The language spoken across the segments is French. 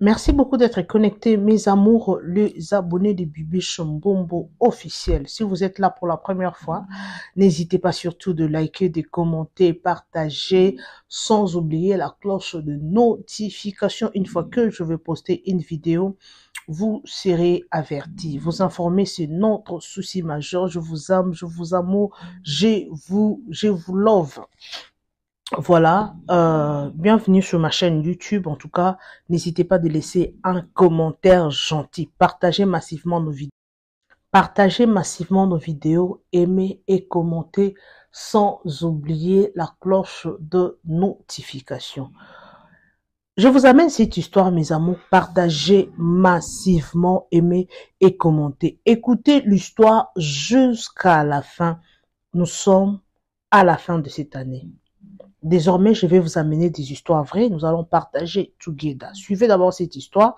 Merci beaucoup d'être connectés, mes amours, les abonnés de Bibi Chombombo officiel. Si vous êtes là pour la première fois, n'hésitez pas surtout de liker, de commenter, partager, sans oublier la cloche de notification. Une fois que je vais poster une vidéo, vous serez avertis. Vous informer, c'est notre souci majeur. Je vous aime, je vous amour, je vous love. Voilà, bienvenue sur ma chaîne YouTube. En tout cas, n'hésitez pas de laisser un commentaire gentil. Partagez massivement nos vidéos. Partagez massivement nos vidéos, aimez et commentez sans oublier la cloche de notification. Je vous amène cette histoire, mes amours. Partagez massivement, aimez et commentez. Écoutez l'histoire jusqu'à la fin. Nous sommes à la fin de cette année. Désormais, je vais vous amener des histoires vraies. Nous allons partager together. Suivez d'abord cette histoire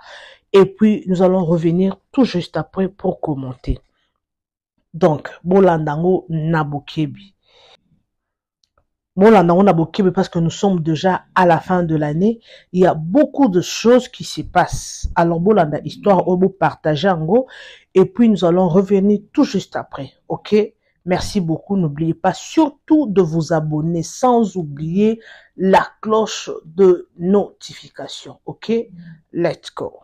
et puis nous allons revenir tout juste après pour commenter. Donc, Bolandango Nabokebi. Bolandango Nabokebi parce que nous sommes déjà à la fin de l'année. Il y a beaucoup de choses qui se passent. Alors, Bolanda, histoire, on va partager en gros. Et puis, nous allons revenir tout juste après. OK? Merci beaucoup. N'oubliez pas surtout de vous abonner sans oublier la cloche de notification. OK? Let's go.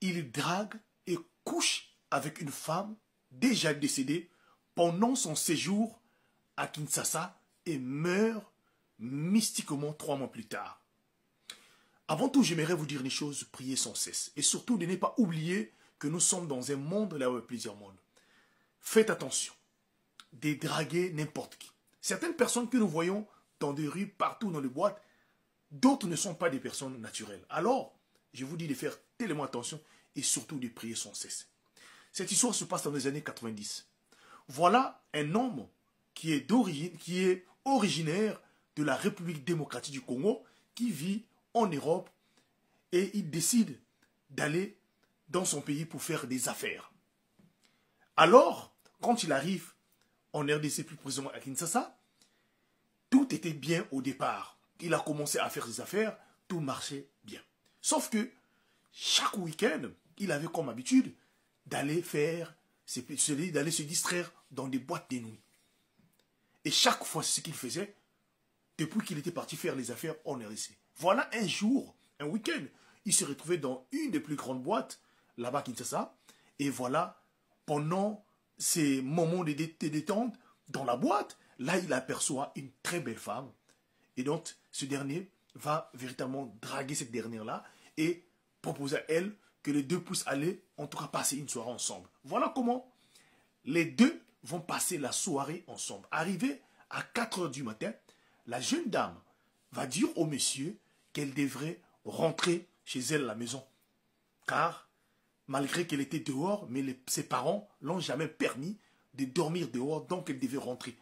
Il drague et couche avec une femme déjà décédée pendant son séjour à Kinshasa et meurt mystiquement 3 mois plus tard. Avant tout, j'aimerais vous dire une chose, priez sans cesse. Et surtout, ne pas oublier que nous sommes dans un monde là où il y a plusieurs mondes. Faites attention. Dédraguer n'importe qui. Certaines personnes que nous voyons dans des rues, partout dans les boîtes, d'autres ne sont pas des personnes naturelles. Alors, je vous dis de faire tellement attention et surtout de prier sans cesse. Cette histoire se passe dans les années 90. Voilà un homme qui est originaire de la République démocratique du Congo, qui vit en Europe et il décide d'aller dans son pays pour faire des affaires. Alors, quand il arrive en RDC, plus précisément à Kinshasa, tout était bien au départ. Il a commencé à faire des affaires, tout marchait bien. Sauf que chaque week-end, il avait comme habitude d'aller d'aller se distraire dans des boîtes de nuit. Et chaque fois, c'est ce qu'il faisait depuis qu'il était parti faire les affaires en RDC. Voilà un jour, un week-end, il se retrouvait dans une des plus grandes boîtes, là-bas à Kinshasa. Et voilà, pendant ces moments de détente dans la boîte, là, il aperçoit une très belle femme. Et donc, ce dernier va véritablement draguer cette dernière-là et proposer à elle que les deux puissent aller, en tout cas, passer une soirée ensemble. Voilà comment les deux vont passer la soirée ensemble. Arrivé à 4 h du matin, la jeune dame va dire au monsieur qu'elle devrait rentrer chez elle à la maison. Car, malgré qu'elle était dehors, mais ses parents l'ont jamais permis de dormir dehors, donc elle devait rentrer.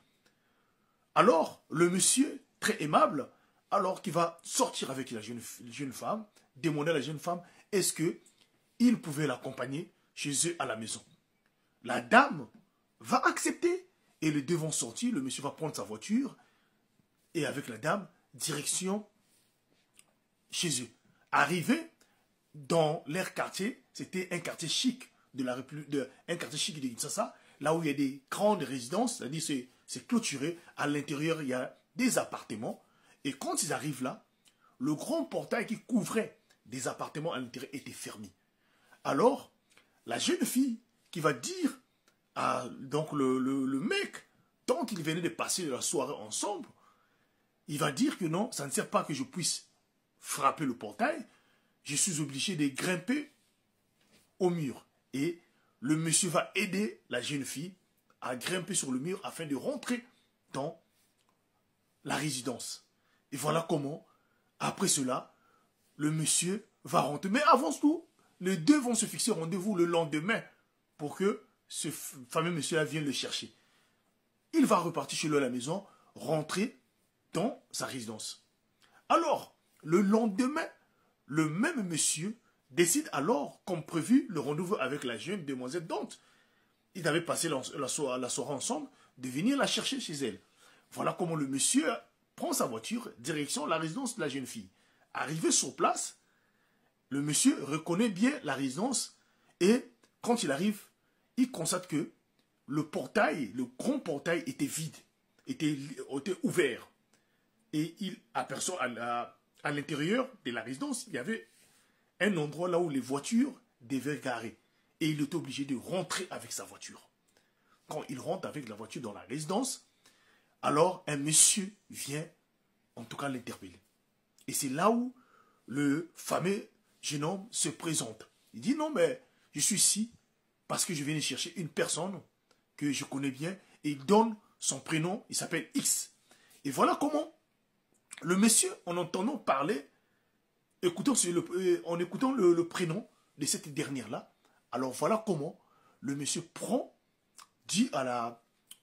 Alors, le monsieur, très aimable, alors qu'il va sortir avec la jeune femme, demander à la jeune femme, est-ce qu'il pouvait l'accompagner chez eux à la maison. La dame va accepter et les deux vont sortir, le monsieur va prendre sa voiture et avec la dame, direction chez eux. Arrivé dans leur quartier, c'était un quartier chic de la République, un quartier chic de Kinshasa, là où il y a des grandes résidences, c'est-à-dire c'est clôturé, à l'intérieur il y a des appartements, et quand ils arrivent là, le grand portail qui couvrait des appartements à l'intérieur était fermé. Alors, la jeune fille qui va dire à donc le mec, tant qu'il venait de passer la soirée ensemble, il va dire que non, ça ne sert pas que je puisse frapper le portail, je suis obligé de grimper au mur. Et le monsieur va aider la jeune fille à grimper sur le mur afin de rentrer dans la résidence. Et voilà comment, après cela, le monsieur va rentrer. Mais avant tout, les deux vont se fixer rendez-vous le lendemain pour que ce fameux monsieur-là vienne le chercher. Il va repartir chez lui à la maison, rentrer dans sa résidence. Alors, le lendemain, le même monsieur décide alors, comme prévu, le rendez-vous avec la jeune demoiselle Dante. Ils avaient passé la soirée ensemble, de venir la chercher chez elle. Voilà comment le monsieur prend sa voiture, direction la résidence de la jeune fille. Arrivé sur place, le monsieur reconnaît bien la résidence et quand il arrive, il constate que le portail, le grand portail était vide, était ouvert. Et il aperçoit à l'intérieur de la résidence, il y avait un endroit là où les voitures devaient garer. Et il était obligé de rentrer avec sa voiture. Quand il rentre avec la voiture dans la résidence, alors un monsieur vient, en tout cas, l'interpeller. Et c'est là où le fameux jeune homme se présente. Il dit, non, mais je suis ici parce que je viens chercher une personne que je connais bien. Et il donne son prénom, il s'appelle X. Et voilà comment le monsieur, en entendant parler, en écoutant le prénom de cette dernière-là, alors voilà comment le monsieur dit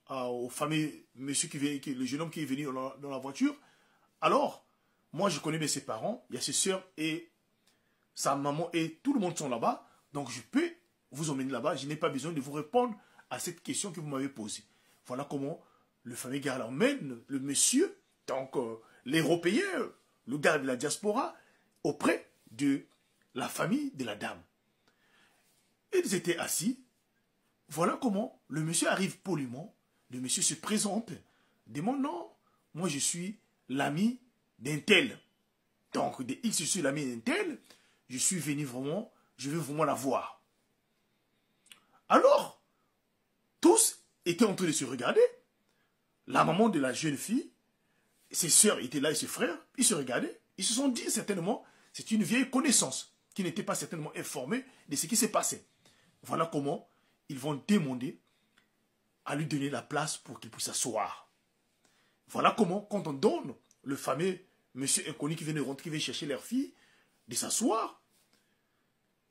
au fameux monsieur le jeune homme qui est venu dans la voiture, alors, moi je connais bien ses parents, il y a ses soeurs et sa maman et tout le monde sont là-bas, donc je peux vous emmener là-bas, je n'ai pas besoin de vous répondre à cette question que vous m'avez posée. Voilà comment le fameux gars emmène le monsieur, donc l'Européen, le gars de la diaspora, auprès de la famille de la dame. Ils étaient assis. Voilà comment le monsieur arrive poliment. Le monsieur se présente. Demande non, moi je suis l'ami d'un tel. Donc de X, je suis l'ami d'un tel. Je suis venu vraiment, je veux vraiment la voir. Alors, tous étaient en train de se regarder. La maman de la jeune fille, ses soeurs étaient là et ses frères, ils se regardaient. Ils se sont dit certainement, c'est une vieille connaissance qui n'était pas certainement informée de ce qui s'est passé. Voilà comment ils vont demander à lui donner la place pour qu'il puisse s'asseoir. Voilà comment, quand on donne le fameux monsieur inconnu qui vient de rentrer, qui vient chercher leur fille, de s'asseoir,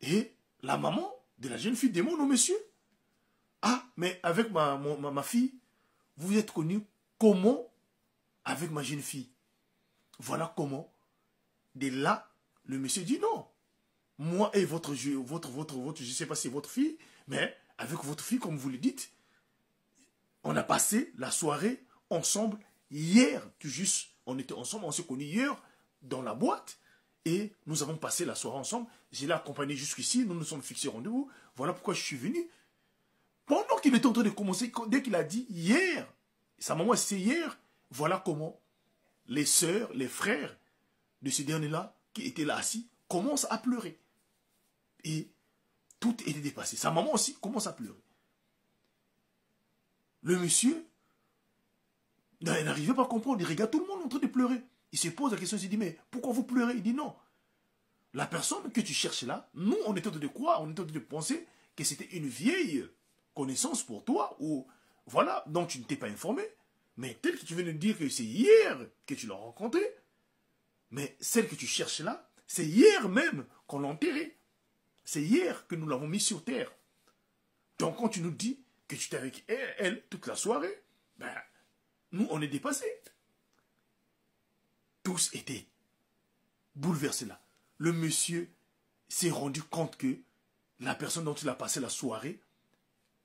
et la maman de la jeune fille demande au monsieur, ah, mais avec ma fille, vous êtes connu comment avec ma jeune fille? Voilà comment, de là, le monsieur dit non. Moi et votre je ne sais pas si c'est votre fille, mais avec votre fille, comme vous le dites, on a passé la soirée ensemble hier, tout juste, on était ensemble, on s'est connus hier dans la boîte, et nous avons passé la soirée ensemble, je l'ai accompagné jusqu'ici, nous nous sommes fixés rendez-vous, voilà pourquoi je suis venu. Pendant qu'il était en train de commencer, dès qu'il a dit hier, sa maman c'est hier, voilà comment les sœurs, les frères de ce dernier-là, qui étaient là assis, commencent à pleurer. Et tout était dépassé. Sa maman aussi commence à pleurer. Le monsieur n'arrivait pas à comprendre. Il regarde tout le monde en train de pleurer. Il se pose la question, il se dit, mais pourquoi vous pleurez? Il dit non. La personne que tu cherches là, nous, on était en train de croire, on était en train de penser que c'était une vieille connaissance pour toi, ou voilà, dont tu ne t'es pas informé. Mais tel que tu viens de dire que c'est hier que tu l'as rencontré, mais celle que tu cherches là, c'est hier même qu'on l'a enterrée. C'est hier que nous l'avons mis sur terre. Donc quand tu nous dis que tu étais avec elle toute la soirée, ben, nous on est dépassés. Tous étaient bouleversés là. Le monsieur s'est rendu compte que la personne dont il a passé la soirée,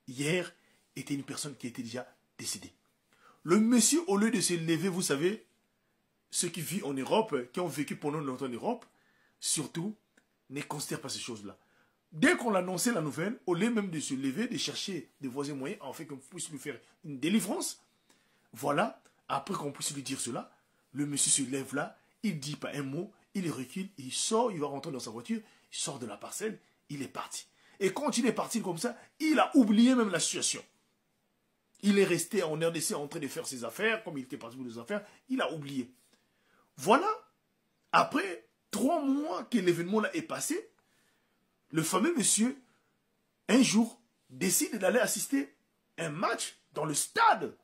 hier, était une personne qui était déjà décédée. Le monsieur, au lieu de se lever, vous savez, ceux qui vivent en Europe, qui ont vécu pendant longtemps en Europe, surtout, ne considèrent pas ces choses-là. Dès qu'on annonçait la nouvelle, au lieu même de se lever, de chercher des voisins moyens, en fait qu'on puisse lui faire une délivrance, voilà, après qu'on puisse lui dire cela, le monsieur se lève là, il ne dit pas un mot, il recule, il sort, il va rentrer dans sa voiture, il sort de la parcelle, il est parti. Et quand il est parti comme ça, il a oublié même la situation. Il est resté en RDC en train de faire ses affaires, comme il était parti pour les affaires, il a oublié. Voilà, après 3 mois que l'événement là est passé, le fameux monsieur, un jour, décide d'aller assister un match dans le stade.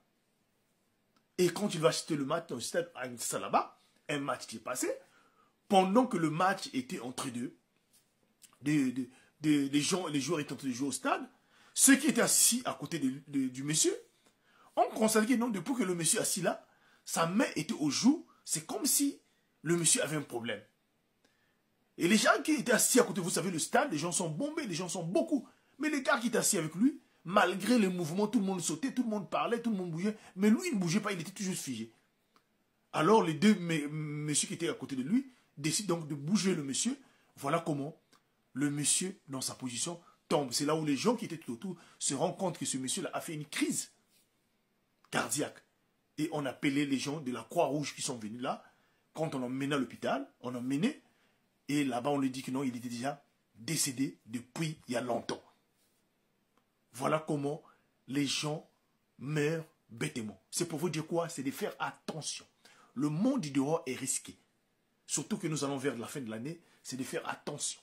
Et quand il va assister le match dans le stade à là-bas, un match qui est passé, pendant que le match était entre deux, les joueurs étaient en train de jouer au stade, ceux qui étaient assis à côté du monsieur, ont constaté que non, depuis que le monsieur est assis là, sa main était au joue, c'est comme si le monsieur avait un problème. Et les gens qui étaient assis à côté, vous savez, le stade, les gens sont bombés, les gens sont beaucoup. Mais les gars qui étaient assis avec lui, malgré les mouvements, tout le monde sautait, tout le monde parlait, tout le monde bougeait. Mais lui, il ne bougeait pas, il était toujours figé. Alors les deux messieurs qui étaient à côté de lui décident donc de bouger le monsieur. Voilà comment le monsieur, dans sa position, tombe. C'est là où les gens qui étaient tout autour se rendent compte que ce monsieur-là a fait une crise cardiaque. Et on appelait les gens de la Croix-Rouge qui sont venus là. Quand on l'emmena à l'hôpital, on l'emmenait. Et là-bas, on lui dit que non, il était déjà décédé depuis il y a longtemps. Voilà comment les gens meurent bêtement. C'est pour vous dire quoi? C'est de faire attention. Le monde du dehors est risqué. Surtout que nous allons vers la fin de l'année, c'est de faire attention.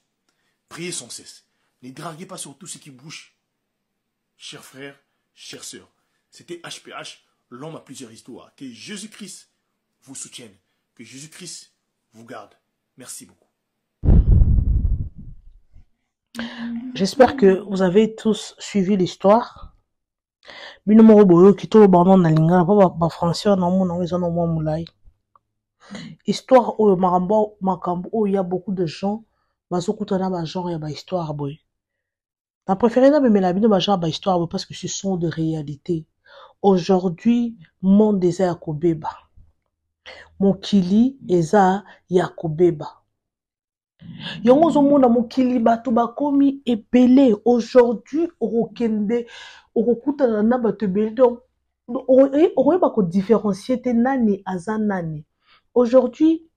Priez sans cesse. Ne draguez pas sur tout ce qui bouge. Chers frères, chères sœurs, c'était HPH, l'homme à plusieurs histoires. Que Jésus-Christ vous soutienne. Que Jésus-Christ vous garde. Merci beaucoup. J'espère que vous avez tous suivi l'histoire. Histoire où il y a beaucoup de gens genre il y a histoire boy. Ma préférée là mais la bino genre histoire parce que ce sont des réalités. Aujourd'hui, monde des yakobeba. Mokili eza yakobeba. Yongo zomona mokili bato bakomi epele aujourd'hui orokende orokutana na bato ebele donc oyeba ko différencier te nani aza nani. Aujourd'hui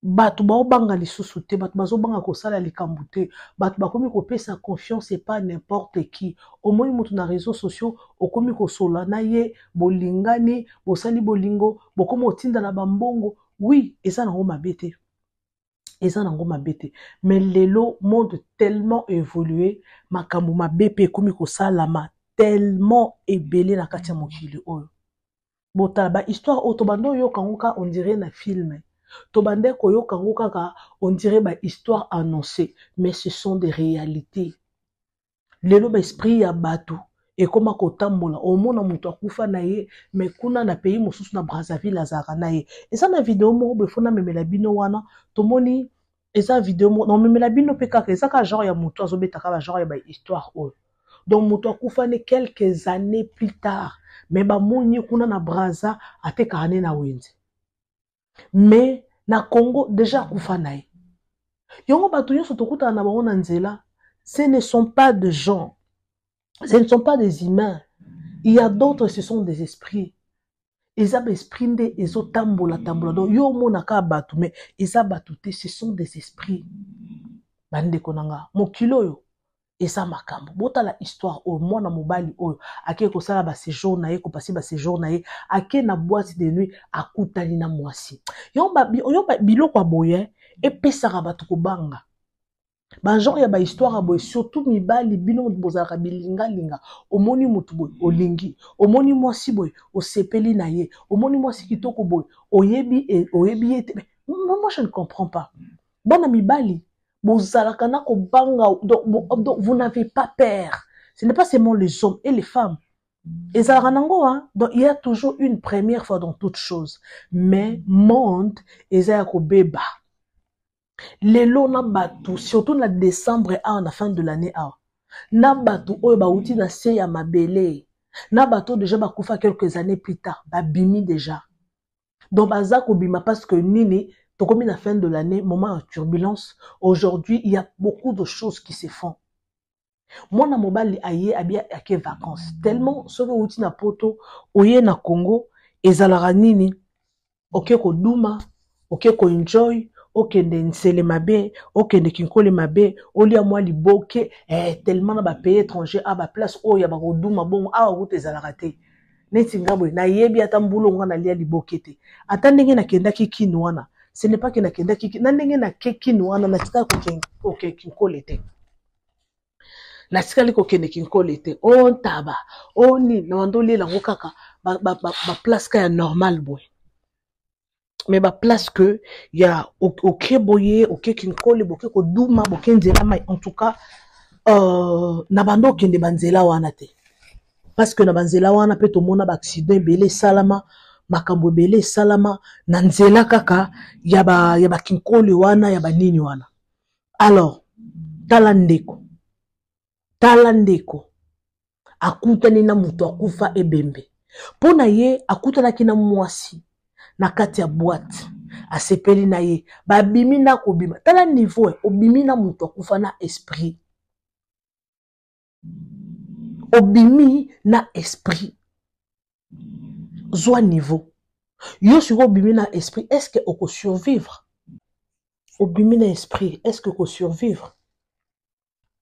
bato baobanga lisusu te bato bazobanga kosala likambo te bato bakomi kopesa confiance et pas n'importe qui omoni mutu na réseaux sociaux okomi kosola na ye bolingani bosali bolingo bokomi otinda na bambongo oui eza nango mabe te eza nango mabe te mais lelo monde tellement évolué makambo mabe pe ekomi kosalama tellement ebele na kati ya mokili oyo botala ba histoire oyo tobanda oyoka ngo ka on dirait na film tobanda koyoka ngo kaka on dirait ba histoire annoncée mais ce sont des réalités lelo ba esprit ya bato ekoma kotambola omona mutu akufa na ye mais kuna na pays mosusu na Brazzaville azaka na ye eza na vidéo moko befona memela bino wana tomoni eza vidéo non memela bino pe kaka eza ka genre ya mutu azobetaka ba genre ya ba histoire oyo donc mutu akufa ne quelques années plus tard mais ba moni kuna na Brazza ateka ane na wenze mais na Congo déjà akufa na ye yongo bato nyonso tokutana na bango na nzela ce ne sont pas de gens. Ce ne sont pas des humains. Il y a d'autres, ce sont des esprits. Ils ont esprit de, ils ont tambola. Donc, yo monaka batu, mais ils ont batouté, ce sont des esprits. Bande konanga. Mon kilo yo. Et ça makambo. Bota la histoire au mwana mobali oyo. Ake ko sala ba séjour na ye, ko passer ba séjour na ye. Ake na boîte de nuit, akutani na mwasi. Yo ba biloko aboye, et pesaka batu ko banga. Ba genre ya ba histoire boy surtout mibali bino bozaka bilinga linga omoni mutu boy olingi omoni mwasi boy osepeli na ye omoni mwasi kitoko boy oyebi ete moi je ne comprends pas bana mibali bozalaka na ko banga donc vous n'avez pas peur ce n'est pas seulement les hommes et les femmes et ça hein donc il y a toujours une première fois dans toute chose mais monde ezaya ko beba lelo na batu surtout na décembre à la fin de l'année a na batu oyo ba uti na se ya mabele na batu déjà bakufa quelques années plus tard ba bimi déjà donc baza ko bima parce que nini tokomi na fin de l'année moment de turbulence aujourd'hui il y a beaucoup de choses qui se font mwana mobali aye abia ake vacances tellement soki uti na poto oye na Congo ezalaka nini oke ko duma oke ko enjoy okende nsele mabe okende kinkole mabe olia mwa liboke tellement na ba pays étranger a ba place oya ba koduma bon a route ezalaka te neti ngabo na yebi ata mbulonga na lia liboke te ata ndenge na kenda kikinu wana ce n'est pas que na kenda kiki na ndenge na kekinu wana na tika ko kinkole te na tika liko kende kinkole te on taba oni na ndoli la ngokaka ba place ka ya normal boy mais ba place que ya ok boye ok kinkole boke ko duma boke nzela mai en tout cas na bando kende banzela wana te parce que na banzela wana pe to mona ba accident belé salama makambo belé salama na nzela kaka ya ba kinkole wana ya ba nini wana alors tala ndeko akutani na mutu akufa ebembe pona ye akutana kina mwasi na kati ya boîte asepeli na ye babimi na kobima tala niveau obimi na moto akufa na esprit obimi na esprit zwa niveau yo siko obimi na esprit est-ce que oko survivre obimi na esprit est-ce que oko survivre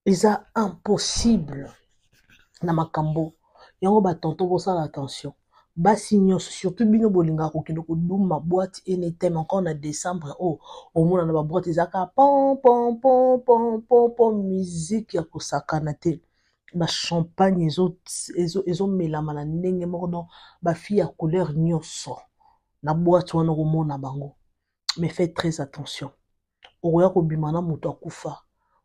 eza impossible na makambo yango batonto bosala attention basi nyonso surtout bino bolingaka kokende koduma boîte anytime encore na décembre omona na baboîte ezaka pom pom pom pom pom pom musique ya kosakana te bachampagne ezomelama na ndenge moko don bafille ya couleur nyonso na boîte wana komona bango mais faites très attention okoya kobima na moto akufa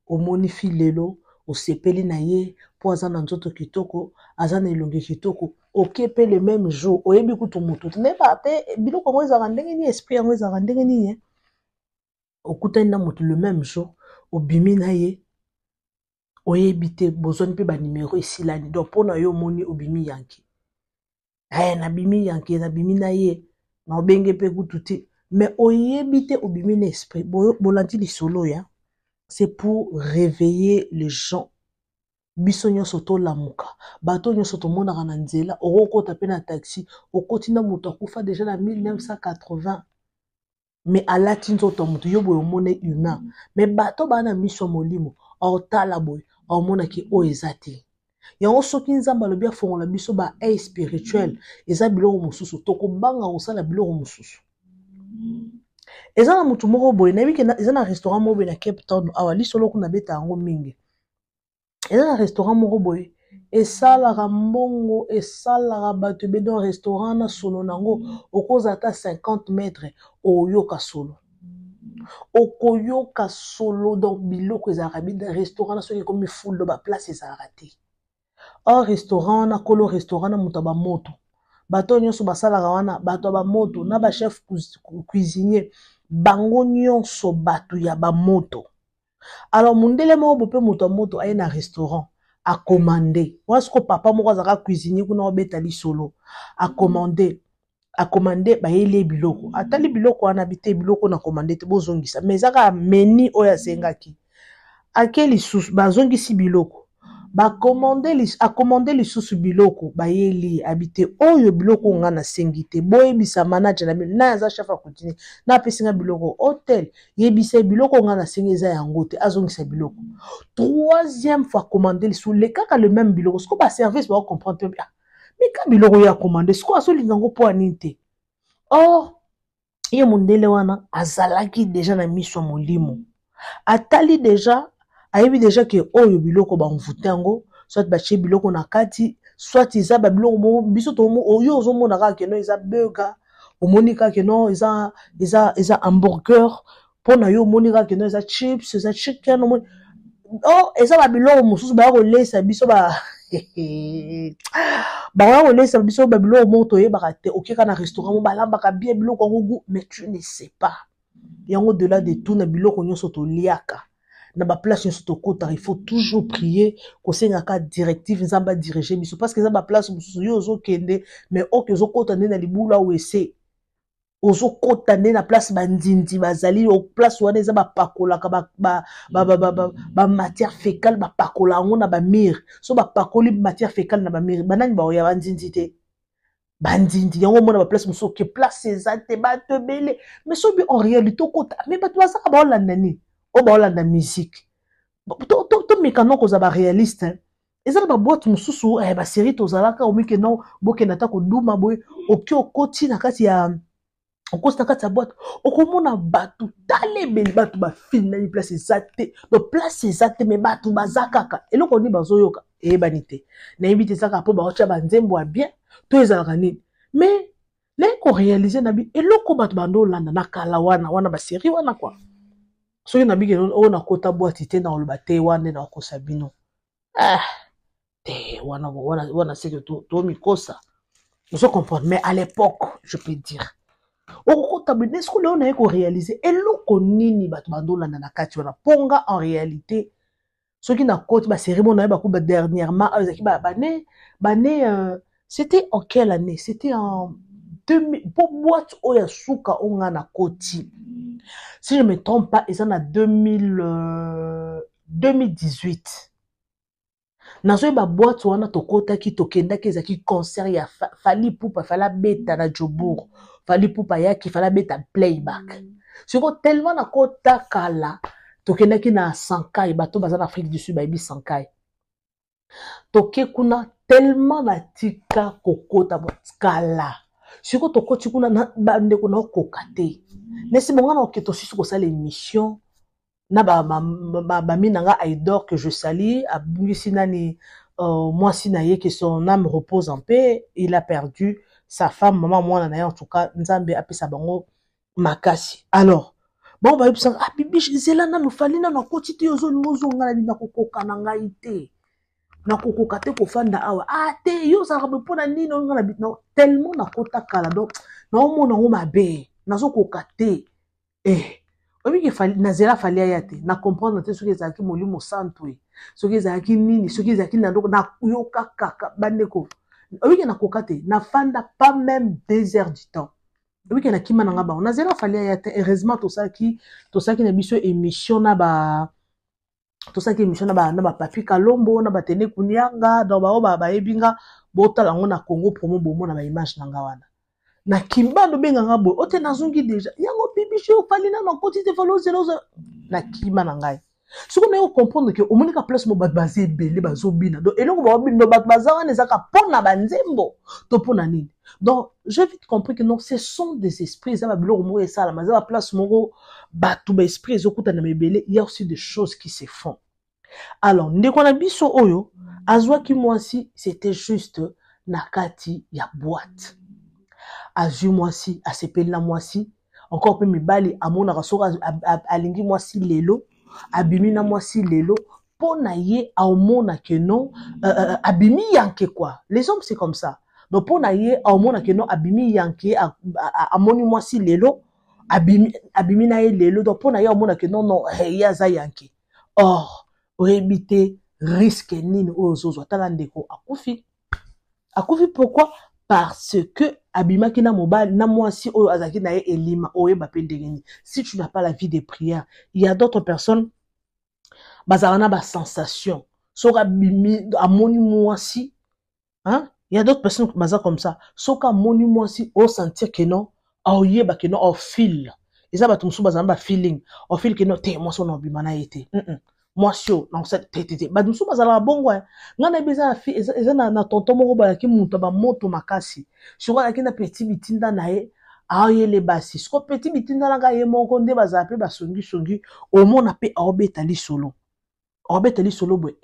omoni fi lelo osepeli na ye po aza na nzoto kitoko aza na elongi kitoko okepe le même jour oyebi kutu moto me bape biloko yango ezalaka ndenge nini esprit yango ezalaka ndenge nini okutani na moto le même jour obimi na ye oyebi te bozwani mpe banimero esilani donc mpo na yo omoni obimi yanke nabimi yanke nabimi na ye na obenge mpe kutu te mais oyebi te obimi na esprit bolandi lisolo ya c'est pour réveiller les gens biso nyonso tolamuka bato nyonso tomonaka na nzela okokota pe na taxi okoti na moto akufa déjà na 1980 mais alati nzoto moto yo boye omona humain mais bato bana miso molimo otala boye omonaki oyo eza te yango soki nzambe alobi afongola biso ba air spirituel eza biloko mosusu tokobanga kosala biloko mosusu eza na motu moko boye nayebi ke eza na restaurant moko boye na Cape Town awa lisolo kuna beta yango mingi eza na restaurant moko boye esalaka mbongo esalaka bato ebe don restaurant na solo nango okoza ata 50 mètres oyoka solo okoyoka solo donc biloko ezalaka bida restaurant na soki ekomi full do baplace ezalaka te or restaurant na kolo restaurant na moto ya bamoto bato nyonso basalaka wana bato ya bamoto na bachef cuisinier bango nyonso bato ya bamoto alors mundele moko bope moto ya moto aye na restaurant akomande wasiko papa moko azalaka cuisinier kuna obeta lisolo akomande bayeli biloko atali biloko wana bite biloko na komande te bozongisa mais ezaka meni oyo asengaki ake lisusu bazongisi biloko akomande lisusu biloko bayeli abite oyo biloko nga nasengi te boyebisa manager na bino na aza chef ya continue na apesinga biloko hotel yebisa biloko nga nasengi eza yango te azongisa biloko troisième fois commande lisusu le kaka le même biloko siko ba service ba comprendre mais ka biloko ya commande siko asolinga ngo po anini te or ye mundele wana azalaki déjà na miso molimo atali déjà ayebi déjà ke oyo biloko bamvute yango soit bachie biloko na kati soit eza babiloko mo biso to oyo ozomona kaka keno eza burger omoni kaka keno eza hamburger pona yo omoni kaka keno eza chips eza chicken omoni eza babiloko mosusu baya kolesa biso bakoya kolesa biso babiloko moko toyebaka te okeka na restaurant mo balambaka bien biloko yango goût mais tu ne sais pas yango delà de tout na biloko nyonso toliaka na ba place nyonso tokota il faut toujours prier kosengaka directive nzamba diriger biso parce que eza ba place mosusu yo ozokende mais oke ozokota nde na libula wese ozokota nde na place bandindi bazali place wana eza bapakolaka ba matière fécale bapakola yango na bamire so bapakoli matière fécale na bamire banani baoya bandindi te bandindi yango mona ba place mosusu ke place eza te bato ebele mais soki en réalité okota mais bato bazaka baolanda nini oyo baolanda musique to mekano koza baréaliste eza na baboîte mosusu basérie tozalaka omikeno bokenda ata koduma boye oki okoti na kati ya okosi na kati ya boîte okomona bato tala ebele bato bafili nani place eza te donc place eza te mais bato baza kaka eloko nini bazoyoka eyebani te nayebi te ezaka mpo baotya banzembo ya bien to ezalaka nini mais naye koréalize na bi eloko bato bandolanda na kala wana basérie wana kwa soki na bike oyo nakota boîte te na oloba te wana na wakosa bino te wana seke tomikosa ozo comprendre mais à l'époque je peux dire okokota bino eske leo naye koréalize eloko nini bato bandolanda na kati wana mponga en réalité soki nakoti basérie mo naye bakuba dernièrement ezalaki bane c'était en quelle année c'était en 2000 pour boîte oya suka onga na koti. Si je me trompe pas, ils en a 2018. Nazo ba boîte wana tokota ki tokenda ki ezaki concert ya Fally Ipupa fala beta na Jobour. Fally Ipupa yaki fala beta playback. Siko tellement na kota kala tokenda ki na Sankai bato baza na Afrique du Sud ba bi Sankai. Toke kuna tellement na tika kokota kala. Siko tokoti kuna na bande kuna kokate. Nesi bonga na oketo sisu ko sala émission na ba minanga Aïdor que je salue abungisi nani moi si na ye que son âme repose en paix. Il a perdu sa femme maman moi na en tout cas nzambe apesa bango makasi. Alors bon ba yebisa bibi zela na no fali na koti te yozo ngozo ngala na kokoka na ngai te na kokoka te ko fanda awa te yo za rabe pona nini ngala bitno tellement na kota kala donc na omona ngo mabe nazo kokate obi ke fali nazela fali ayate na comprendre te soki ezaki molimo santo soki ezaki nini soki ezaki na ndoko na yoka kaka bandeko obi ke na kokate na fanda pas même 2 heures du temps obi ke na kima na ngaba nazela fali ayate heureusement to saki na biso émission na ba papi Kalombo na ba tene kunyanga dans ba ebinga botala ngo na Congo promo bomo na ba image na ngawana na kimbando benga ngabo ote nazungi deja yango bibi chez fali na koti te falo zelo na kima na ngai siko na yo comprendre que au monika place mo bazé belé bazobina donc eloko ba bindo bazawana ezaka pona banzembo to pona nini donc j'ai vite compris que non ce sont des esprits ça ba biloko mo esala maza ba place moko batu ba esprit ezokuta na mebele il y a aussi des choses qui se font alors ndeko na biso oyo azwa ki mwasi c'était juste na kati ya boîte azui mwasi asepeli na mwasi encore pe mibali amona rasoka alingi mwasi lelo abimi na mwasi lelo pona ye aomona que non abimi yanke quoi les hommes c'est comme ça donc pona ye aomona que non abimi yanke amoni mwasi lelo abimi na ye lelo donc pona ye aomona que non yaza yanke or orebite risque nini ozozwa tala ndeko akufi pourquoi parce que abimaki na mobile na mwasi oyo azaki na ye elima oyeba pe ndengeni si tu n'as pas la vie de prière il y a d'autres personnes bazana ba sensation soka abimi amoni mwasi hein il y a d'autres personnes baza comme ça soka amoni mwasi o sentir que non oyeba que non au feel eza ba tumsu bazana ba feeling au feel que non te mwasi on obima na été mwasi o na ça tete ba tumsu bazala bongo ngana beza fi eza na tonton moko ba ki muta ba moto makasi soka na petit bitinda na ye ayele basi sko petit bitinda na ga ye moko nde baza pe ba songi omona pe aobetali solo boy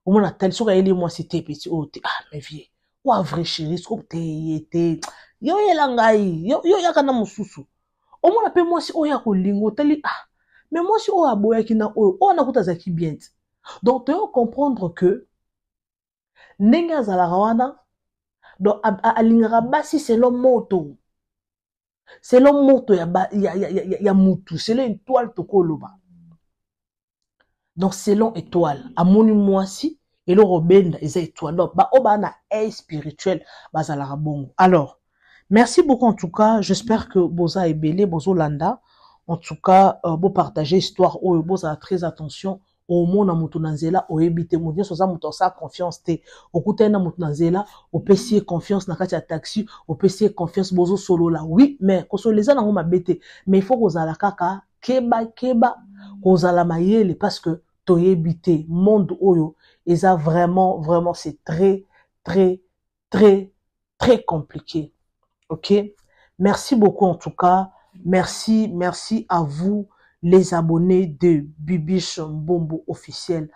omona tali soka yeli mwasi te petit o te mais vie wa vrai chéri sko te yo yela ngai yo yaka na mususu omona pe mwasi oya ko lingo tali mais mwasi o aboya ki na o na kuta zaki bien donc tu dois comprendre que ndenge azalaka wana donc alingaka basi selon moto ya mutu selon étoile tokoloba donc selon étoile amoni mwasi elo robenda eza étoile donc ba oba na air spirituel bazalaka bongo. Alors merci beaucoup en tout cas, j'espère que boza ebele bozo landa en tout cas bo partager histoire oyo boza très attention au monde na mutu nanzela oyebite mutu soza mutu sa confiance te okuta na mutu nanzela opesi confiance na kati ya taxi opesi confiance bozo solo la oui mais ko soleza nango mabete mais il faut kozala kaka keba kozala mayele parce que toyebite monde oyo eza vraiment c'est très compliqué. OK, merci beaucoup en tout cas, merci à vous les abonnés de Bibiche Mbombo officiel.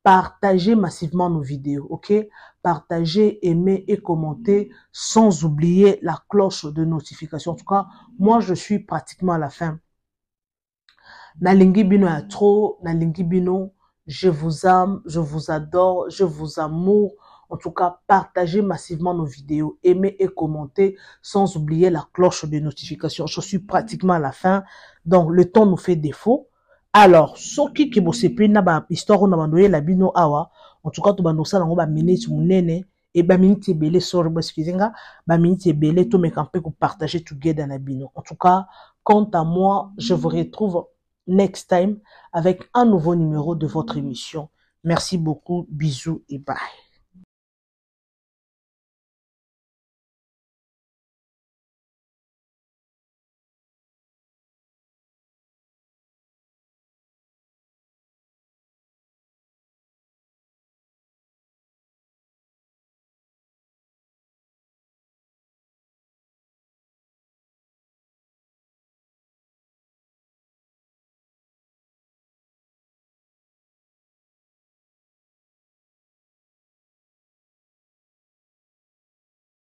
Partagez massivement nos vidéos, OK? Partagez, aimez et commentez sans oublier la cloche de notification. En tout cas, moi je suis pratiquement à la fin. Nalingi bino ya trop, nalingi bino, je vous aime, je vous adore, je vous amour. En tout cas, partagez massivement nos vidéos, aimez et commentez, sans oublier la cloche de notification. Je suis pratiquement à la fin, donc le temps nous fait défaut. Alors, soki ki bosepi na ba histoire na bandoye la bino awa, en tout cas to bando sala ngo ba minute munene et ba minute ebele sorry excusez-moi ba minute ebele to me camper pour partager together na bino. En tout cas, quant à moi, je vous retrouve next time avec un nouveau numéro de votre émission. Merci beaucoup, bisous et bye.